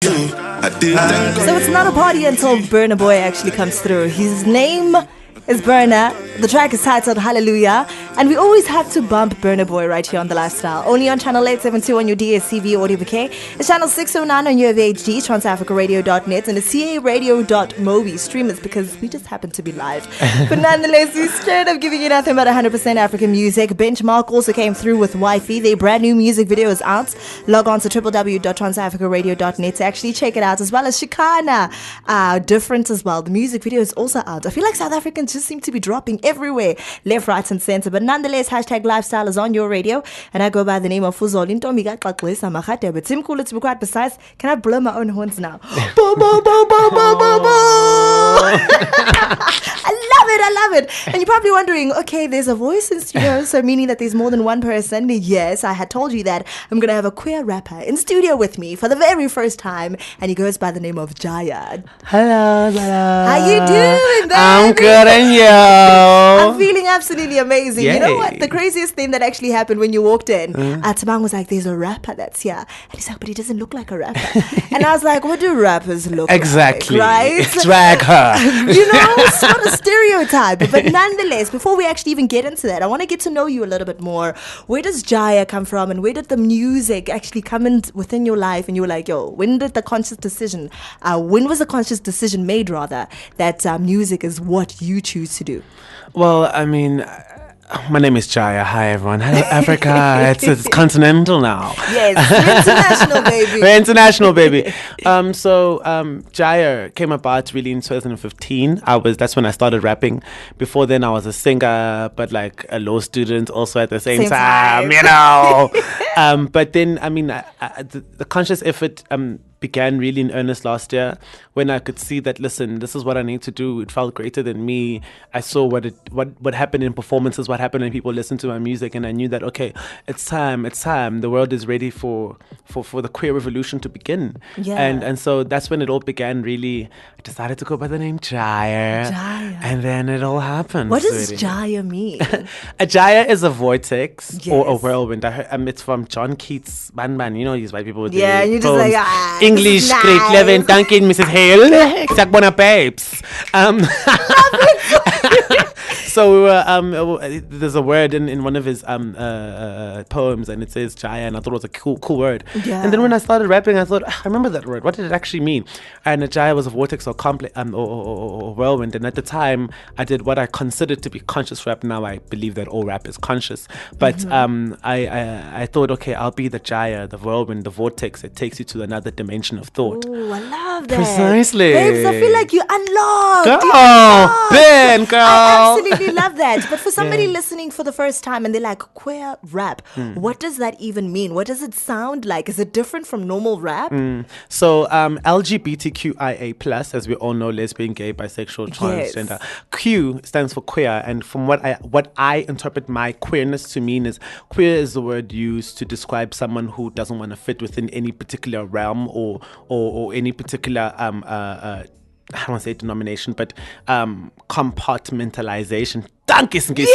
So it's not a party until Burna Boy actually comes through. His name is Burna. The track is titled Hallelujah. And we always have to bump Burna Boy right here on The Lifestyle. Only on channel 872 on your DSCV audio bouquet. It's channel 609 on your VHD, transafricaradio.net, and it's caradio.mobi. Stream us because we just happen to be live. But nonetheless, we straight up giving you nothing but 100% African music. Benchmark also came through with Wifey. Their brand new music video is out. Log on to www.transafricaradio.net to actually check it out, as well as Shikana. Different as well. The music video is also out. I feel like South Africans just seem to be dropping everywhere, left, right, and center. But nonetheless, hashtag lifestyle is on your radio, and I go by the name of Zola. But Tim Cool, to be quite precise, can I blow my own horns now? I love it. And you're probably wondering, okay, there's a voice in studio, so meaning that there's more than one person. Yes, I had told you that I'm going to have a queer rapper in studio with me for the very first time, and he goes by the name of Gyre. Hello. How you doing, baby? I'm good, and you? I'm feeling absolutely amazing. Yay. You know what? The craziest thing that actually happened when you walked in, Tabang was like, there's a rapper that's here. And he's like, but he doesn't look like a rapper. And I was like, what do rappers look exactly. like? Right? Drag her. You know, it's not a stereotype. But nonetheless, before we actually even get into that, I want to get to know you a little bit more. Where does Gyre come from, and where did the music actually come in within your life? And you were like, yo, when was the conscious decision made, rather, that music is what you choose to do? Well, I mean, my name is Gyre. Hi, everyone. Hello, Africa. It's continental now. Yes, we're international, baby. We're international, baby. So Gyre came about really in 2015. That's when I started rapping. Before then, I was a singer, but like a law student also at the same time, you know. But then, I mean, the conscious effort began really in earnest last year, when I could see that, listen, this is what I need to do. It felt greater than me. I saw what happened in performances, what happened when people listened to my music, and I knew that, okay, it's time. The world is ready for the queer revolution to begin. Yeah. And so that's when it all began, really. I decided to go by the name Gyre. And then it all happened. What does Gyre mean? A gyre is a vortex, yes, or a whirlwind. I heard, it's from John Keats' Ban. You know, these white people with yeah, the you just poems. like, English, nice. grade 11, thank you, Mrs. Hale. Exakbona babes. So there's a word in one of his poems, and it says Gyre, and I thought it was a cool word. Yeah. And then when I started rapping, I thought, I remember that word. What did it actually mean? And a gyre was a vortex or whirlwind. And at the time, I did what I considered to be conscious rap. Now I believe that all rap is conscious. But I thought, okay, I'll be the gyre, the whirlwind, the vortex that takes you to another dimension of thought. Oh, I love that. Precisely. Babes, I feel like you unlocked. Girl. I absolutely love that. But for somebody listening for the first time and they're like, queer rap, what does that even mean? What does it sound like? Is it different from normal rap? So LGBTQIA+, as we all know, lesbian, gay, bisexual, transgender. Yes. Q stands for queer, and from what I interpret my queerness to mean is, queer is the word used to describe someone who doesn't want to fit within any particular realm or any particular I don't want to say denomination, but compartmentalization. Thank you, Ngisi.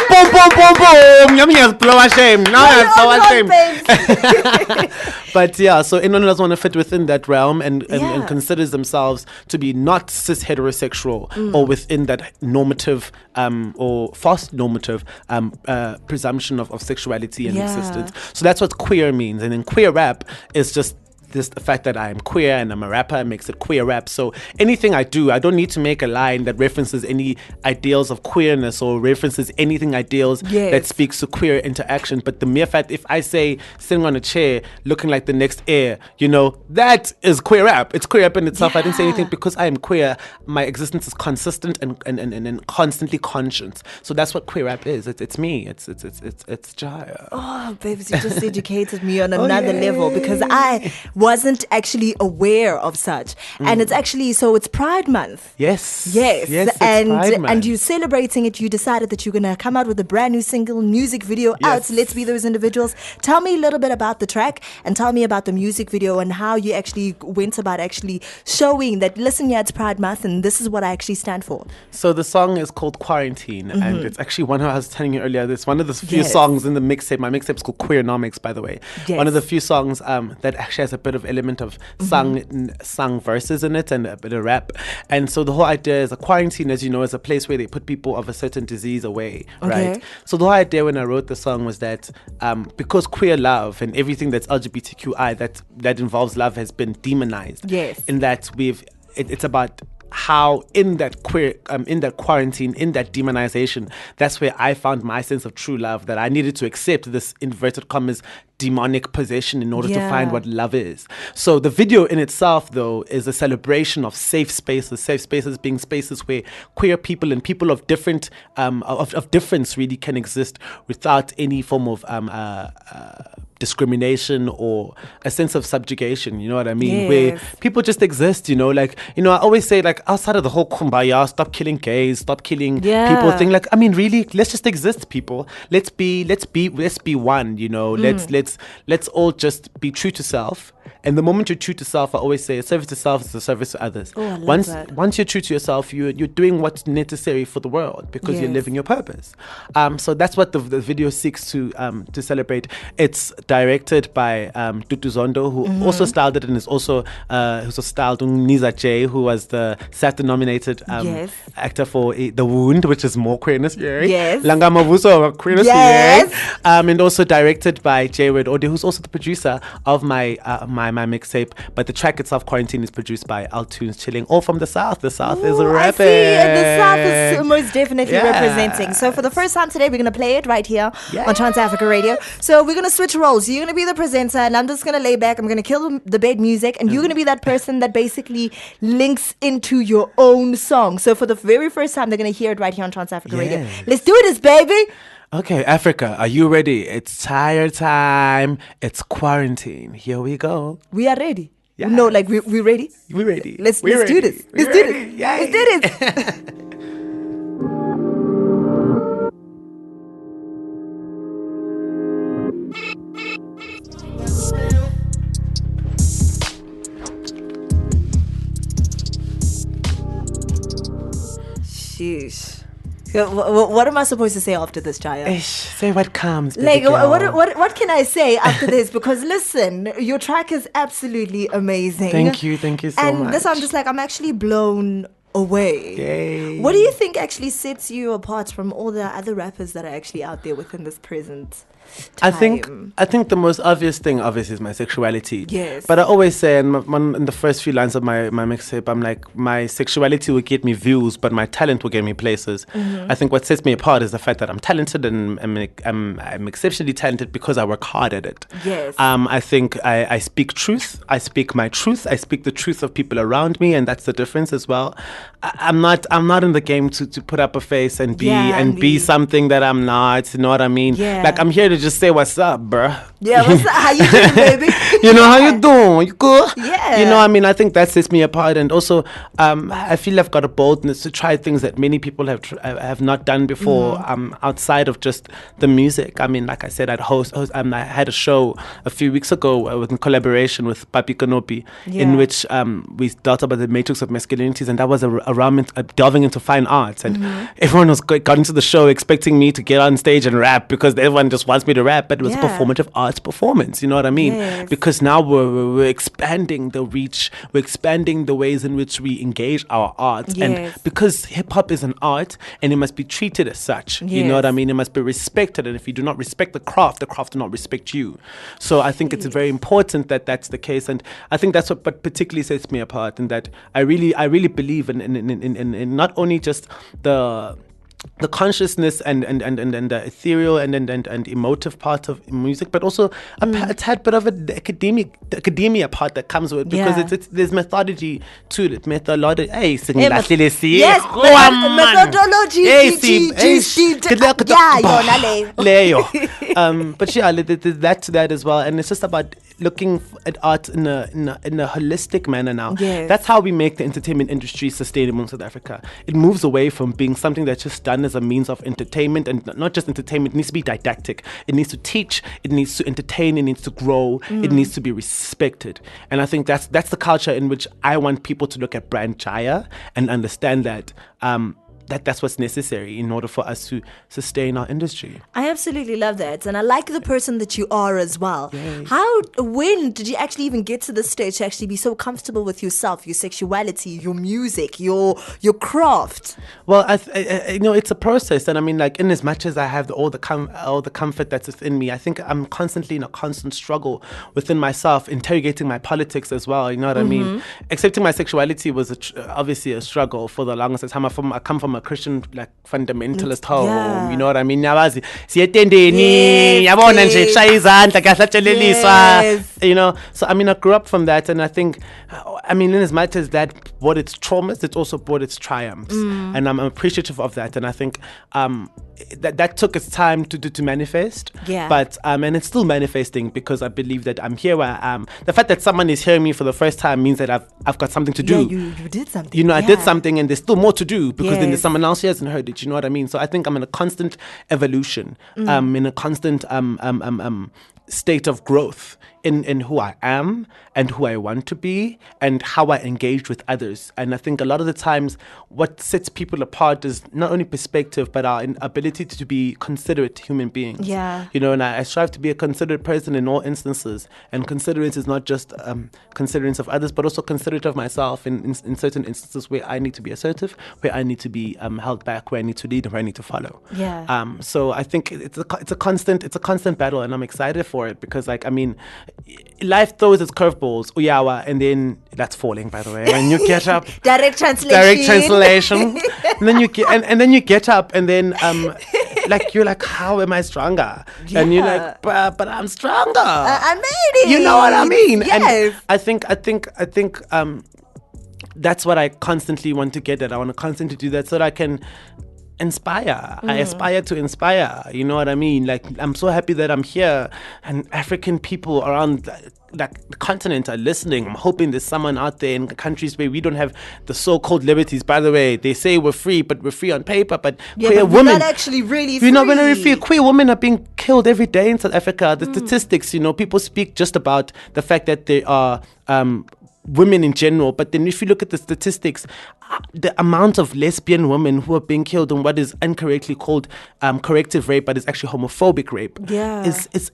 Boom, boom, boom, boom. Yummy has blow a shame. No, blow a shame. But yeah, so anyone who doesn't want to fit within that realm and considers themselves to be not cis heterosexual or within that normative or false normative presumption of sexuality and existence. So that's what queer means. And then queer rap is just this, the fact that I am queer and I'm a rapper makes it queer rap. So anything I do, I don't need to make a line that references any ideals of queerness or references anything ideals that speaks to queer interaction. But the mere fact, if I say sitting on a chair looking like the next heir, you know, that is queer rap. It's queer rap in itself. I didn't say anything because I am queer. My existence is consistent and constantly conscious. So that's what queer rap is. It's me. It's Gyre. Oh, babes, you just educated me on another level, because I wasn't actually aware of such. And it's actually, so it's Pride Month. Yes, and Pride Month. And you're celebrating it. You decided that you're gonna come out with a brand new single, music video out. So let's be those individuals. Tell me a little bit about the track and tell me about the music video and how you actually went about actually showing that, listen, yeah, it's Pride Month and this is what I actually stand for. So the song is called Quarantine, and it's actually one I was telling you earlier. It's one of the few songs in the mixtape. My mixtape is called Queernomics, by the way. One of the few songs that actually has a bit of element of sung verses in it and a bit of rap. And so the whole idea is a quarantine, as you know, is a place where they put people of a certain disease away, right? So the whole idea when I wrote the song was that because queer love and everything that's LGBTQI that involves love has been demonized. Yes. In that it's about how in that quarantine, in that demonization, that's where I found my sense of true love, that I needed to accept this inverted commas demonic possession in order to find what love is. So the video in itself, though, is a celebration of safe spaces being spaces where queer people and people of different of difference really can exist without any form of discrimination or a sense of subjugation, you know what I mean? Where people just exist, I always say, like, outside of the whole kumbaya, stop killing gays, stop killing people thing, like, I mean, really, let's just exist, people. Let's be one, let's all just be true to self. And the moment you're true to self, I always say a service to self is a service to others. Once you're true to yourself, you're doing what's necessary for the world because you're living your purpose. So that's what the video seeks to celebrate. It's directed by Tutu Zondo, who also styled it, and is also styled Niza J, who was the SAFTA-nominated actor for The Wound, which is more queerness. Langa Mavuso, queerness. And also directed by J Red Ode, who's also the producer of my mixtape, but the track itself, Quarantine, is produced by Altoons Chilling, all from the South. The South is rapping. The South is most definitely representing. So for the first time today, we're going to play it right here on Trans Africa Radio. So we're going to switch roles. You're going to be the presenter, and I'm just going to lay back. I'm going to kill the bed music, and you're going to be that person that basically links into your own song. So for the very first time, they're going to hear it right here on Trans Africa Radio. Let's do this, baby. Okay, Africa, are you ready? It's tire time. It's quarantine. Here we go. We are ready. Yeah. No, like we're ready. We're ready. Let's do this. Let's do this. Let's do this. Sheesh. What am I supposed to say after this, Chaya? Say what comes. Like, what can I say after this? Because listen, your track is absolutely amazing. Thank you so much. And this, I'm just like, I'm actually blown away. Yay. What do you think actually sets you apart from all the other rappers that are actually out there within this present time? I think the most obvious thing, obviously, is my sexuality. Yes. But I always say in the first few lines of my mixtape, I'm like, my sexuality will get me views, but my talent will get me places. I think what sets me apart is the fact that I'm talented, and I'm exceptionally talented because I work hard at it. Yes. I think I speak truth. I speak my truth. I speak the truth of people around me, and that's the difference as well. I'm not in the game to put up a face and be something that I'm not. You know what I mean? Yeah. Like, I'm here to just say what's up, bruh. Yeah, what's up? How you doing, baby? How you doing? You good? Yeah. I think that sets me apart. And also, I feel I've got a boldness to try things that many people have not done before, outside of just the music. I mean, like I said, I had a show a few weeks ago in collaboration with Papi Kanopi, in which we dealt about the matrix of masculinities, and that was around delving into fine arts. And everyone got into the show expecting me to get on stage and rap, because everyone just wants me to rap, but it was a performative arts performance, you know what I mean? Yes. Because now we're expanding the reach, we're expanding the ways in which we engage our arts, and because hip-hop is an art and it must be treated as such, you know what I mean? It must be respected, and if you do not respect the craft do not respect you. So I think it's very important that that's the case, and I think that's what particularly sets me apart, and that I really believe in not only just the consciousness and the ethereal and emotive part of music, but also a tad bit of the academia part that comes with it, because there's methodology to it. Methodology. But there's that as well, and it's just about looking at art in a holistic manner now. Yes. That's how we make the entertainment industry sustainable in South Africa. It moves away from being something that's just done as a means of entertainment, and not just entertainment. It needs to be didactic. It needs to teach. It needs to entertain. It needs to grow. It needs to be respected. And I think that's the culture in which I want people to look at brand Gyre and understand that that's what's necessary in order for us to sustain our industry. I absolutely love that. And I like the person that you are as well. Yay. When did you actually even get to the stage to actually be so comfortable with yourself, your sexuality, your music, your craft? Well, it's a process. And I mean, like, in as much as I have all the comfort that's within me, I think I'm constantly in a constant struggle within myself, interrogating my politics as well. You know what I mean? Accepting my sexuality was obviously a struggle for the longest time. I come from a Christian, like, fundamentalist home. Yeah. You know what I mean? You know, so I mean, I grew up from that, and I think, in as much as that brought its traumas, it's also brought its triumphs, and I'm appreciative of that. And I think that took its time to manifest, but and it's still manifesting, because I believe that I'm here where I am. The fact that someone is hearing me for the first time means that I've got something to do. You did something. You know, I did something, and there's still more to do, because then there's someone else who hasn't heard it. You know what I mean? So I think I'm in a constant evolution, in a constant state of growth in who I am and who I want to be and how I engage with others. And I think a lot of the times what sets people apart is not only perspective, but our ability to be considerate human beings. Yeah. You know, and I strive to be a considerate person in all instances. And considerate is not just considerance of others, but also considerate of myself in certain instances where I need to be assertive, where I need to be held back, where I need to lead, and where I need to follow. Yeah. So I think it's a constant battle, and I'm excited for it, because, like, I mean, life throws its curveballs, uyawa, and then that's falling, by the way. And you get up. Direct translation. And then you get up, and then like, you're like, how am I stronger? Yeah. And you're like, but I'm stronger. I made it. You know what I mean? Yes. And I think that's what I constantly want to get at. I want to constantly do that so that I can inspire. I aspire to inspire. You know what I mean? Like, I'm so happy that I'm here, and African people around the continent are listening. I'm hoping there's someone out there in countries where we don't have the so-called liberties. By the way, they say we're free, but we're free on paper. But queer women, we're not actually really free. We're not really free. Queer women are being killed every day in South Africa. The statistics, you know, people speak just about the fact that they are women in general, but then if you look at the statistics, the amount of lesbian women who are being killed in what is incorrectly called corrective rape, but it's actually homophobic rape, is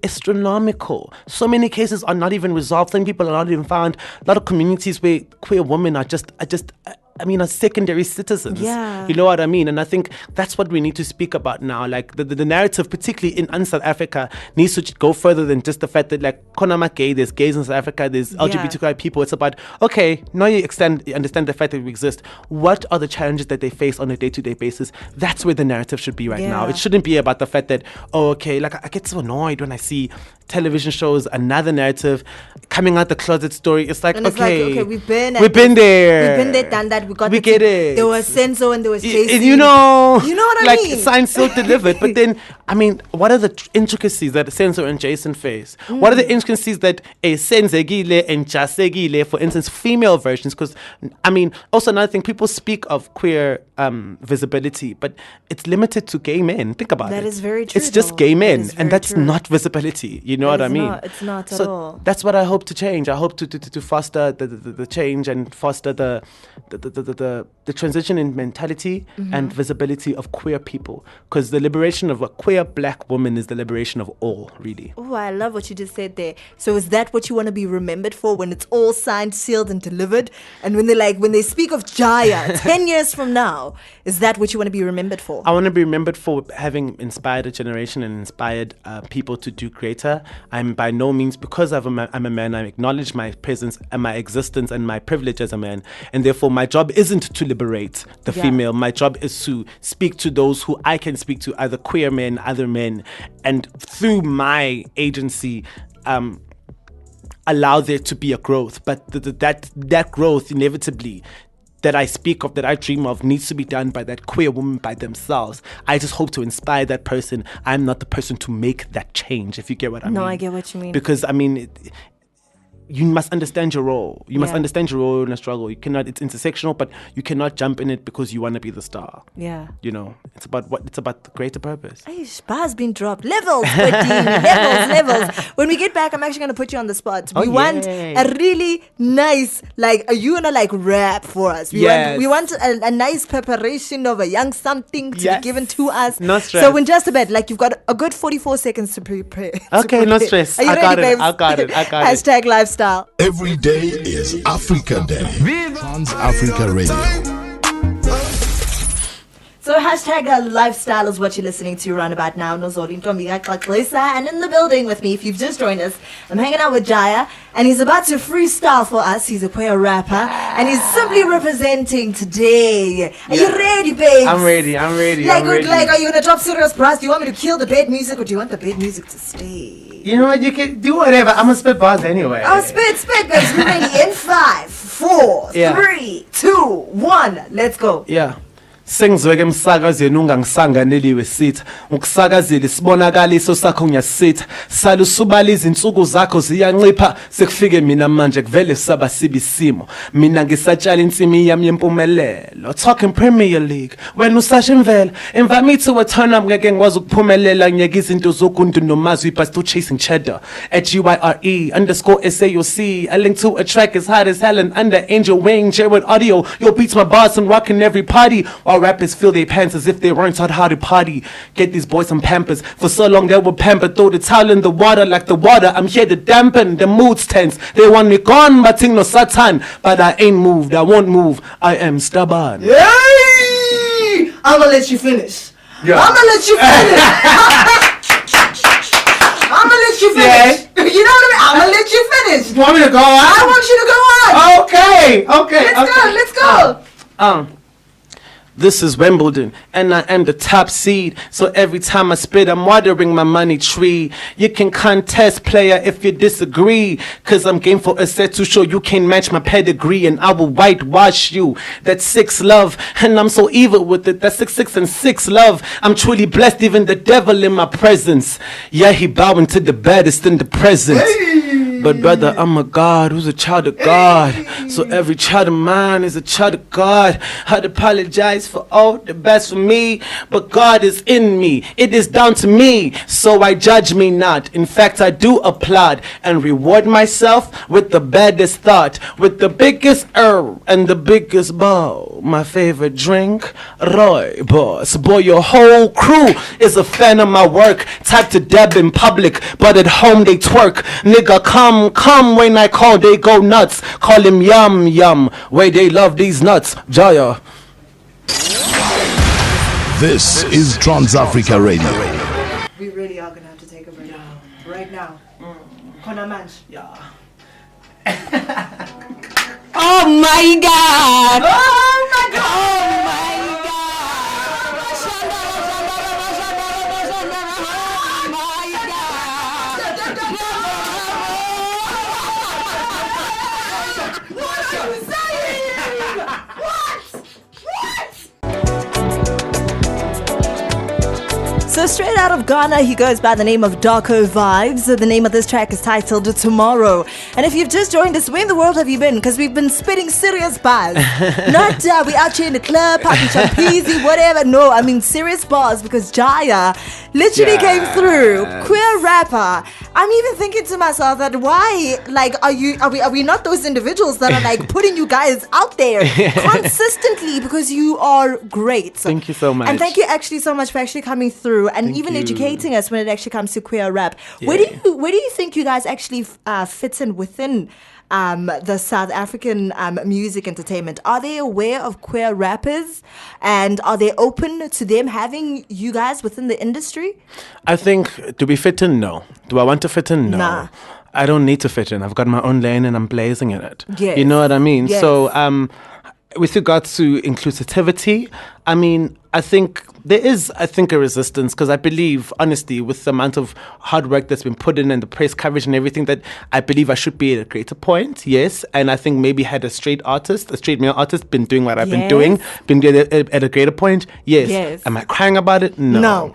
astronomical. So many cases are not even resolved. Some people are not even found. A lot of communities where queer women are are secondary citizens. Yeah. You know what I mean? And I think that's what we need to speak about now. Like, the narrative, particularly in South Africa, needs to go further than just the fact that, like, konama gay, there's gays in South Africa, there's LGBTQI people. It's about, okay, now you understand the fact that we exist. What are the challenges that they face on a day-to-day basis? That's where the narrative should be right now. It shouldn't be about the fact that, like, I get so annoyed when I see television shows, another narrative, coming out the closet story. It's like, okay, we've been there. We've been there, done that. We get it. There was Senzo and there was JC. You know what I like, mean? signed, sealed, delivered. But then, I mean, what are the intricacies that Senzo and Jason face? What are the intricacies that a Senzegile and Jasegile, for instance, female versions? Because, I mean, also another thing, people speak of queer visibility, but it's limited to gay men. Think about it. That is very true. It's just gay men, and that's not visibility. You know what I mean? It's not at so all. That's what I hope to change. I hope to foster the change and foster the transition in mentality and visibility of queer people, because the liberation of a queer black woman is the liberation of all, really. Oh, I love what you just said there. So is that what you want to be remembered for when it's all signed, sealed, and delivered? And when they speak of Gyre 10 years from now, is that what you want to be remembered for? I want to be remembered for having inspired a generation and inspired people to do greater. I'm by no means, because I'm a man, I acknowledge my presence and my existence and my privilege as a man, and therefore my job isn't to liberate the female. My job is to speak to those who I can speak to, either queer men, other men, and through my agency allow there to be a growth. But that growth inevitably that I speak of, that I dream of, needs to be done by that queer woman by themselves. I just hope to inspire that person. I'm not the person to make that change, if you get what I mean. No, I get what you mean. Because, I mean, you must understand your role. You must understand your role in a struggle. You cannot. It's intersectional, but you cannot jump in it because you want to be the star. Yeah. You know, it's about the greater purpose. Bar's been dropped. Levels, levels. When we get back, I'm actually going to put you on the spot. We want a really nice, you want to rap for us. We want a nice preparation of a young something to be given to us. No stress. So in just a bit, you've got a good 44 seconds to prepare. Okay, no stress. Are you ready, babes? I got it. Hashtag lifestyle. Every day is Africa Day. Trans Africa Radio. So hashtag lifestyle is what you're listening to right about now. And in the building with me, if you've just joined us, I'm hanging out with Gyre, and he's about to freestyle for us. He's a queer rapper, and he's simply representing today. Are you ready, babe? I'm ready. I'm ready. Are you gonna drop serious brass? Do you want me to kill the bed music, or do you want the bed music to stay? You know what? You can do whatever. I'm gonna spit bars anyway. Oh, spit, babes. We're ready in 5, 4, 3, 2, 1. Let's go. Yeah. Sengizweke emsakazweni ungangisanganeliwe sitha ukusakazela isibonakaliso sakho ngiyasitha sala usubala izinsuku zakho ziyancipha sekufike mina manje kuvele saba sibisimo mina ngisatshala insimi yami yempumelelo talking Premier League when usasha imvela invite me to a turn up ngeke ngikwazi ukuphumelela ngiyeke izinto zokuntu nomazwi but still chasing cheddar at GYRE_SAOC a link to a track as hard as hell and under angel wing share with audio your beats my bars and rocking every party. Rappers feel their pants as if they weren't taught how to party. Get these boys some pampers. For so long they were pampered. Throw the towel in the water like the water. I'm here to dampen the mood's tense. They want me gone, but ting no satan. But I ain't moved. I won't move. I am stubborn. Yay! I'ma let you finish. Yeah. I'ma let you finish. I'ma let you finish. Yeah. You know what I mean? I'ma let you finish. You want me to go on? I want you to go on. Okay. Let's go. This is Wimbledon, and I am the top seed. So every time I spit, I'm watering my money tree. You can contest, player, if you disagree. Cause I'm game for a set to show you can't match my pedigree. And I will whitewash you. That's 6 love. And I'm so evil with it. That's 6 and 6 love. I'm truly blessed, even the devil in my presence. Yeah, he bowing to the baddest in the presence. But brother, I'm a God who's a child of God. So every child of mine is a child of God. I'd apologize for all the best for me, but God is in me. It is down to me, so I judge me not. In fact, I do applaud and reward myself with the baddest thought, with the biggest herb and the biggest bowl. My favorite drink, Roy Boss. Boy, your whole crew is a fan of my work. Type to dab in public, but at home they twerk. Nigga, come when I call, they go nuts. Call him yum yum, way they love these nuts. Gyre. This is Trans Africa Radio. We really are gonna have to take a break right now. Kona manch. Yeah. Oh my God! Oh my God! Oh my God! So straight out of Ghana, he goes by the name of Darko Vibes. The name of this track is titled Tomorrow. And if you've just joined us, where in the world have you been? Because we've been spitting serious bars. Not we out here in the club, popping champeezy, whatever. No, I mean serious bars because Gyre literally came through. Queer rapper. I'm even thinking to myself that why, are we not those individuals that are putting you guys out there consistently because you are great. Thank you so much. And thank you actually so much for actually coming through and Thank even you. educating us when it actually comes to queer rap. Yeah. Where do you think you guys actually fit in within the South African music entertainment? Are they aware of queer rappers and are they open to them having you guys within the industry? I think, do we fit in? No. Do I want to fit in? No. Nah. I don't need to fit in. I've got my own lane and I'm blazing in it. Yes. You know what I mean? Yes. So, with regards to inclusivity, I mean, I think there is, a resistance, because I believe, honestly, with the amount of hard work that's been put in and the press coverage and everything, that I believe I should be at a greater point, yes. And I think maybe had a straight male artist, been doing what I've been doing, been at a greater point, yes. Am I crying about it? No.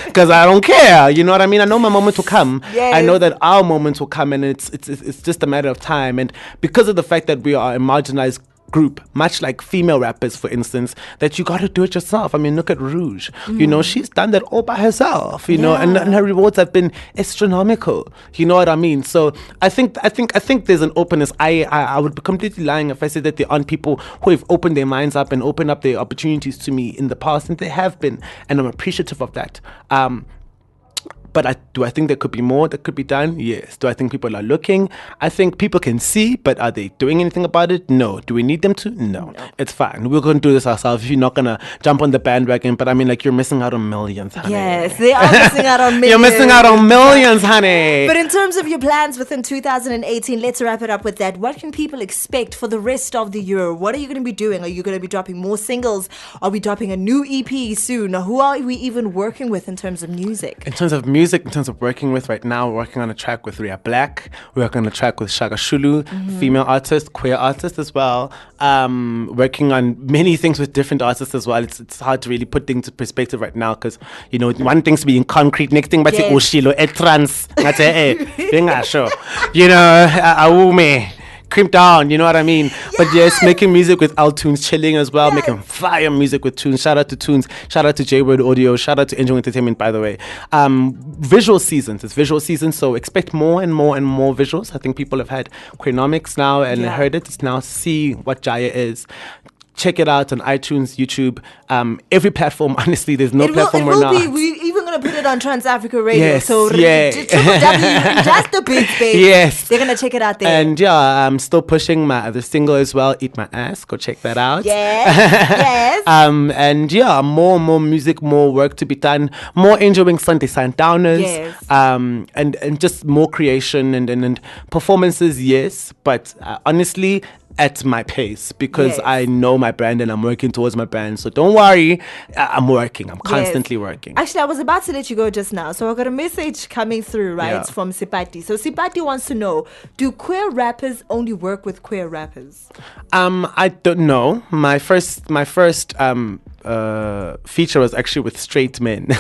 Because I don't care, you know what I mean? I know my moment will come. I know that our moment will come, and it's just a matter of time. And because of the fact that we are a marginalized group, much like female rappers, for instance, that you got to do it yourself. I mean, look at Rouge. You know, she's done that all by herself. You know, and her rewards have been astronomical. You know what I mean? So I think there's an openness. I would be completely lying if I said that there aren't people who have opened their minds up and opened up their opportunities to me in the past, and they have been, and I'm appreciative of that. But do I think there could be more that could be done? Yes. Do I think people are looking? I think people can see, but are they doing anything about it? No. Do we need them to? No. It's fine. We're going to do this ourselves. If you're not going to jump on the bandwagon, but I mean, like, you're missing out on millions, honey. Yes, they are missing out on millions. You're missing out on millions, honey. But in terms of your plans within 2018, let's wrap it up with that. What can people expect for the rest of the year? What are you going to be doing? Are you going to be dropping more singles? Are we dropping a new EP soon? Who are we even working with in terms of music? In terms of music, in terms of working with right now, we're working on a track with Ria Black. We're working on a track with Shaka Shulu, female artist, queer artist as well. Working on many things with different artists as well. It's hard to really put things into perspective right now, because, you know, one thing's to be in concrete, next thing but Oshilo, trans. Sure. You know, Aume. Crimp down, you know what I mean? Yes. But yes, making music with Al Tunes, chilling as well, making fire music with Tunes. Shout out to Tunes, shout out to J-Word Audio, shout out to Angel Entertainment, by the way. Visual seasons, it's visual season, so expect more and more and more visuals. I think people have had Queernomics now and heard it. It's now see what Gyre is. Check it out on iTunes, YouTube, every platform. Honestly, there's no platform we're not. We're even going to put it on Trans Africa Radio. Yes, so just the big space. Yes. They're going to check it out there. And I'm still pushing my other single as well, Eat My Ass. Go check that out. Yes. And more and more music, more work to be done, more Angel Wing Sunday Sundowners. Yes. And just more creation and performances, yes. But honestly, at my pace, because I know my brand and I'm working towards my brand. So don't worry, I'm working. I'm constantly working. Actually, I was about to let you go just now. So I got a message coming through, right? It's from Sipati. So Sipati wants to know, do queer rappers only work with queer rappers? I don't know. My first feature was actually with straight men,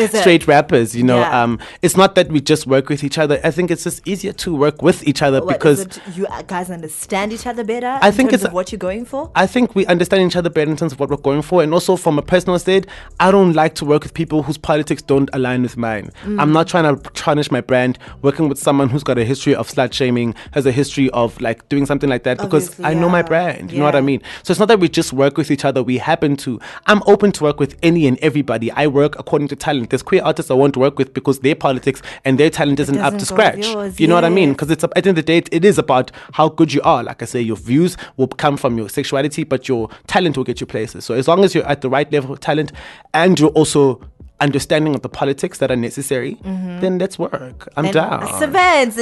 straight rappers, you know. It's not that we just work with each other. I think it's just easier to work with each other because you guys understand each other better. I think in terms of what you're going for. I think we understand each other better in terms of what we're going for, and also from a personal state, I don't like to work with people whose politics don't align with mine. I'm not trying to tarnish my brand working with someone who's got a history of slut shaming, has a history of like doing something like that, because I know my brand. You know what I mean? So it's not that we just work with each other. We happen to. I'm open to work with any and everybody. I work according to talent. There's queer artists I want to work with because their politics and their talent isn't up to scratch. You know what I mean? Because it's at the end of the day, it is about how good you are. Like I say, your views will come from your sexuality, but your talent will get you places. So as long as you're at the right level of talent and you're also understanding of the politics that are necessary, then let's work. I'm down. Babes.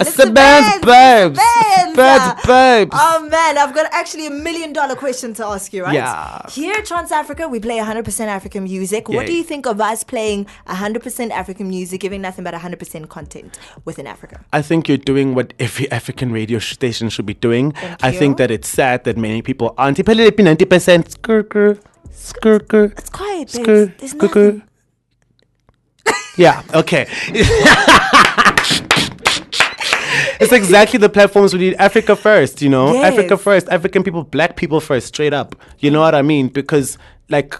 Oh man, I've got actually $1 million question to ask you, right? Yeah. Here at Trans Africa, we play 100% African music. What do you think of us playing 100% African music, giving nothing but 100% content within Africa? I think you're doing what every African radio station should be doing. I think that it's sad that many people aren't 90%. It's quiet, babes. There's nothing. Yeah, okay. It's exactly the platforms we need. Africa first, you know? Yes. Africa first. African people, black people first, straight up. You know what I mean? Because, like,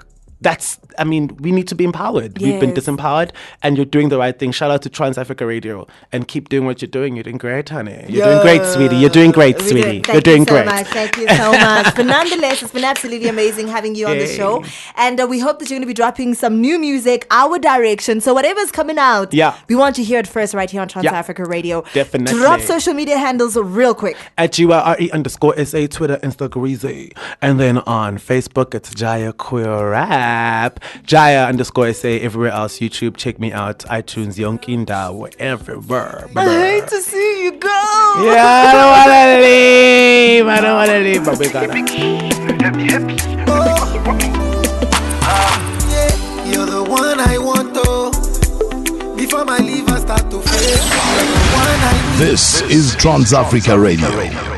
we need to be empowered. We've been disempowered, and you're doing the right thing. Shout out to Trans Africa Radio, and keep doing what you're doing. You're doing great, honey. You're doing great, sweetie. You're doing great, sweetie. You're doing great. Thank you so much. But nonetheless, it's been absolutely amazing having you on the show, and we hope that you're going to be dropping some new music our direction. So whatever's coming out, we want to hear it first right here on Trans Africa Radio. Definitely. Drop social media handles real quick. At GYRE_SA, Twitter, Instagram, and then on Facebook, it's Gyre Queer Rap. Gyre_SA everywhere else. YouTube, check me out. iTunes, Yonkinda, everywhere. I hate to see you go. Yeah, I don't want to leave. But we gotta. This is Trans Africa Radio.